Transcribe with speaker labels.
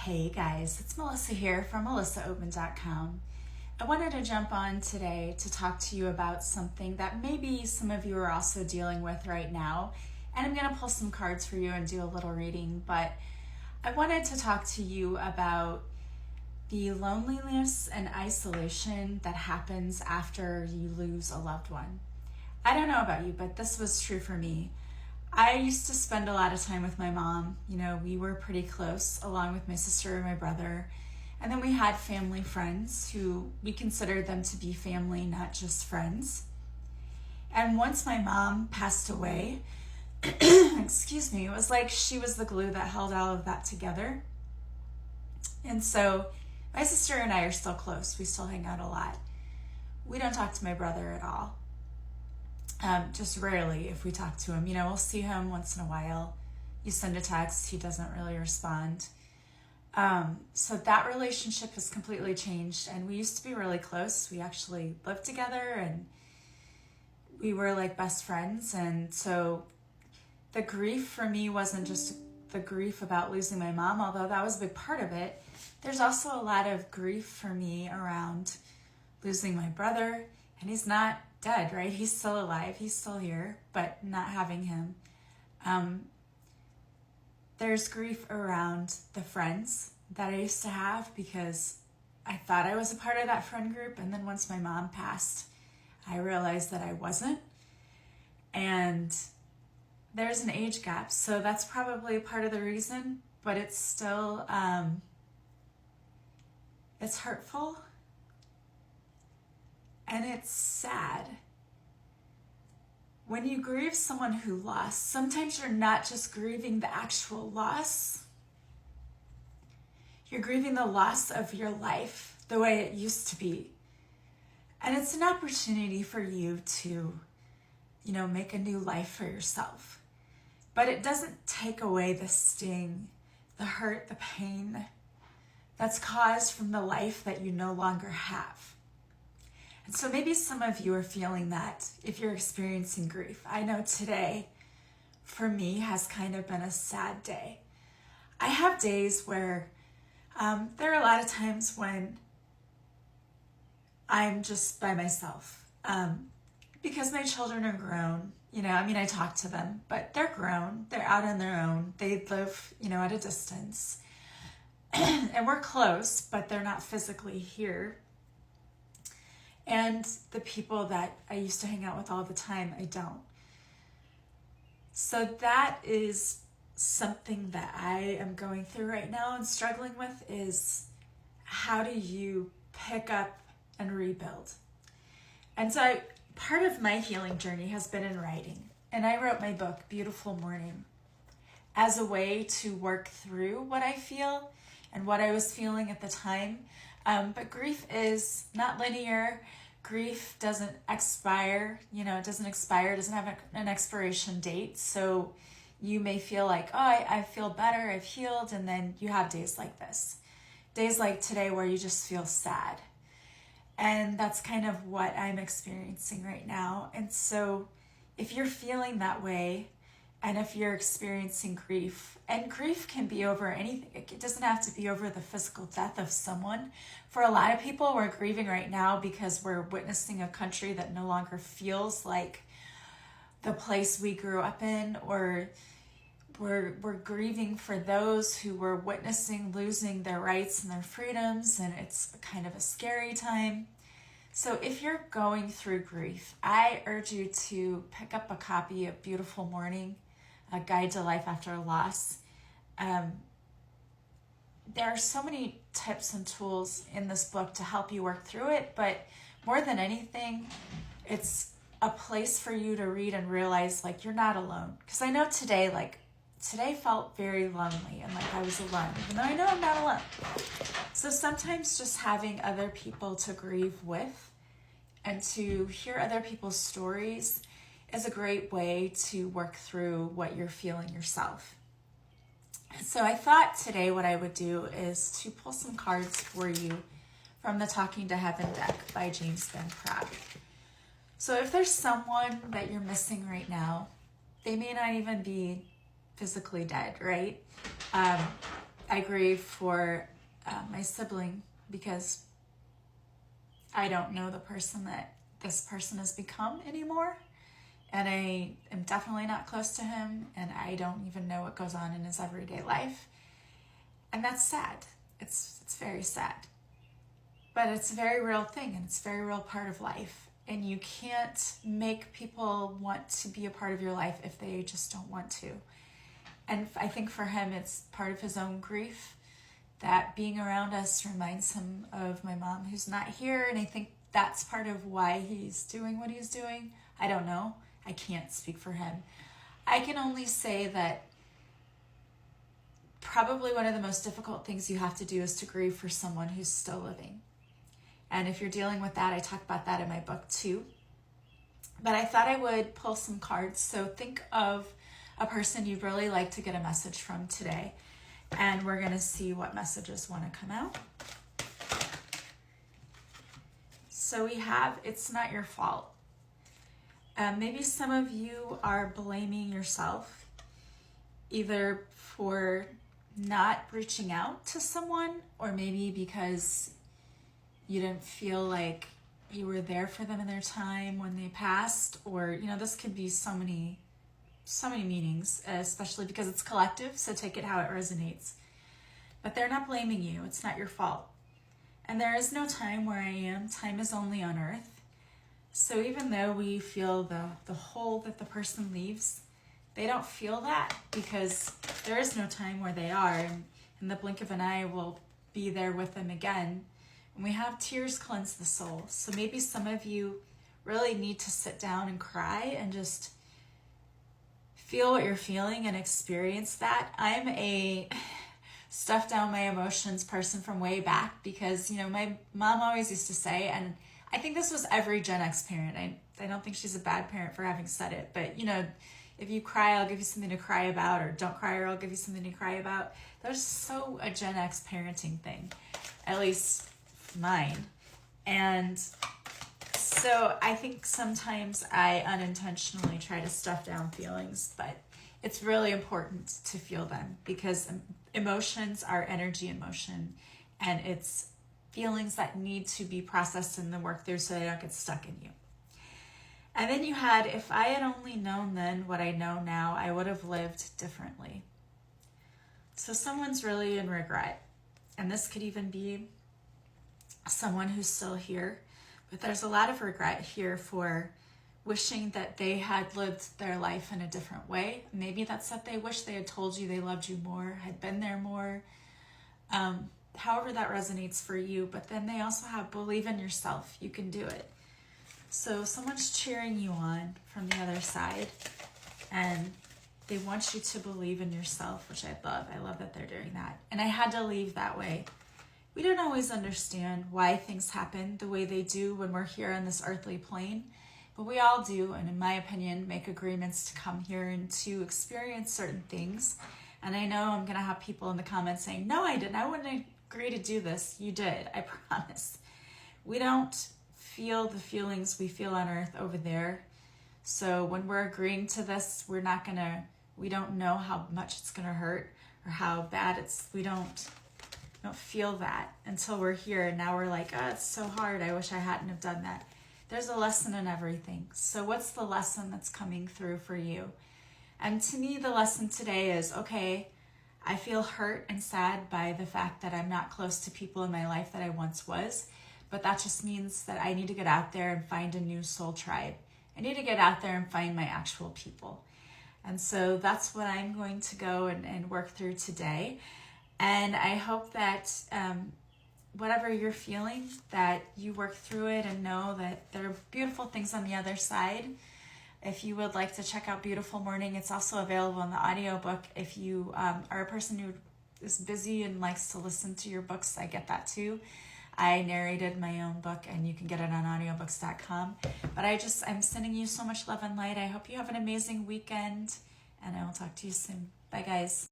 Speaker 1: Hey guys, it's Melissa here from melissaopen.com. I wanted to jump on today to talk to you about something that maybe some of you are also dealing with right now. And I'm going to pull some cards for you and do a little reading, but I wanted to talk to you about the loneliness and isolation that happens after you lose a loved one. I don't know about you, but this was true for me. I used to spend a lot of time with my mom. You know, we were pretty close, along with my sister and my brother. And then we had family friends who we considered them to be family, not just friends. And once my mom passed away, excuse me, it was like she was the glue that held all of that together. And so my sister and I are still close. We still hang out a lot. We don't talk to my brother at all. Just rarely if we talk to him. You know, we'll see him once in a while. You send a text, he doesn't really respond. So that relationship has completely changed, and we used to be really close. We actually lived together and we were like best friends. And so the grief for me wasn't just the grief about losing my mom, although that was a big part of it. There's also a lot of grief for me around losing my brother, and he's not dead, right? He's still alive. He's still here, but not having him. There's grief around the friends that I used to have because I thought I was a part of that friend group. And then once my mom passed, I realized that I wasn't. And there's an age gap. So that's probably part of the reason, but it's still, it's hurtful. And it's sad. When you grieve someone who lost, sometimes you're not just grieving the actual loss. You're grieving the loss of your life, the way it used to be. And it's an opportunity for you to, make a new life for yourself. But it doesn't take away the sting, the hurt, the pain that's caused from the life that you no longer have. And so maybe some of you are feeling that if you're experiencing grief. I know today, for me, has kind of been a sad day. I have days where there are a lot of times when I'm just by myself because my children are grown. I talk to them, but they're grown. They're out on their own. They live, at a distance. And we're close, but they're not physically here. And the people that I used to hang out with all the time, I don't. So that is something that I am going through right now and struggling with is how do you pick up and rebuild? And so part of my healing journey has been in writing. And I wrote my book, Beautiful Mourning, as a way to work through what I feel and what I was feeling at the time. But grief is not linear. Grief doesn't expire. It doesn't expire. It doesn't have an expiration date. So you may feel like, oh, I feel better. I've healed. And then you have days like this. Days like today where you just feel sad. And that's kind of what I'm experiencing right now. And so if you're feeling that way, and if you're experiencing grief, and grief can be over anything. It doesn't have to be over the physical death of someone. For a lot of people, we're grieving right now because we're witnessing a country that no longer feels like the place we grew up in, or we're grieving for those who were witnessing losing their rights and their freedoms, and it's kind of a scary time. So if you're going through grief, I urge you to pick up a copy of Beautiful Mourning, A Guide to Life After a Loss. There are so many tips and tools in this book to help you work through it, but more than anything, it's a place for you to read and realize like you're not alone. Because I know today felt very lonely and like I was alone, even though I know I'm not alone. So sometimes just having other people to grieve with and to hear other people's stories is a great way to work through what you're feeling yourself. So I thought today what I would do is to pull some cards for you from the Talking to Heaven deck by James Van Praagh. So if there's someone that you're missing right now, they may not even be physically dead, right? I grieve for my sibling because I don't know the person that this person has become anymore. And I am definitely not close to him, and I don't even know what goes on in his everyday life. And that's sad. It's very sad. But it's a very real thing, and it's a very real part of life. And you can't make people want to be a part of your life if they just don't want to. And I think for him, it's part of his own grief that being around us reminds him of my mom who's not here. And I think that's part of why he's doing what he's doing. I don't know. I can't speak for him. I can only say that probably one of the most difficult things you have to do is to grieve for someone who's still living. And if you're dealing with that, I talk about that in my book too. But I thought I would pull some cards. So think of a person you'd really like to get a message from today. And we're going to see what messages want to come out. So we have, it's not your fault. Maybe some of you are blaming yourself either for not reaching out to someone, or maybe because you didn't feel like you were there for them in their time when they passed, or, this could be so many meanings, especially because it's collective, so take it how it resonates. But they're not blaming you. It's not your fault. And there is no time where I am. Time is only on earth. So even though we feel the hole that the person leaves, they don't feel that, because there is no time where they are. And in the blink of an eye, we'll be there with them again. And we have tears cleanse the soul. So maybe some of you really need to sit down and cry and just feel what you're feeling and experience that. I'm a stuff down my emotions person from way back because, my mom always used to say, and I think this was every Gen X parent. I don't think she's a bad parent for having said it, but if you cry, I'll give you something to cry about, or don't cry, or I'll give you something to cry about. There's so a Gen X parenting thing, at least mine. And so I think sometimes I unintentionally try to stuff down feelings, but it's really important to feel them because emotions are energy in motion, and it's feelings that need to be processed and then worked through so they don't get stuck in you. And then you had, if I had only known then what I know now, I would have lived differently. So someone's really in regret. And this could even be someone who's still here. But there's a lot of regret here for wishing that they had lived their life in a different way. Maybe that's that they wish they had told you they loved you more, had been there more. However that resonates for you. But then they also have believe in yourself. You can do it. So someone's cheering you on from the other side, and they want you to believe in yourself, which I love. I love that they're doing that. And I had to leave that way. We don't always understand why things happen the way they do when we're here on this earthly plane, but we all do, and in my opinion, make agreements to come here and to experience certain things. And I know I'm going to have people in the comments saying, no, I didn't. I wouldn't agree to do this. You did. I promise. We don't feel the feelings we feel on earth over there. So when we're agreeing to this, we don't know how much it's going to hurt or how bad we don't feel that until we're here. And now we're like, oh, it's so hard. I wish I hadn't have done that. There's a lesson in everything. So what's the lesson that's coming through for you? And to me, the lesson today is, okay, I feel hurt and sad by the fact that I'm not close to people in my life that I once was. But that just means that I need to get out there and find a new soul tribe. I need to get out there and find my actual people. And so that's what I'm going to go and work through today. And I hope that whatever you're feeling, that you work through it and know that there are beautiful things on the other side. If you would like to check out Beautiful Mourning, it's also available in the audiobook. If you are a person who is busy and likes to listen to your books, I get that too. I narrated my own book, and you can get it on audiobooks.com. But I'm sending you so much love and light. I hope you have an amazing weekend, and I will talk to you soon. Bye, guys.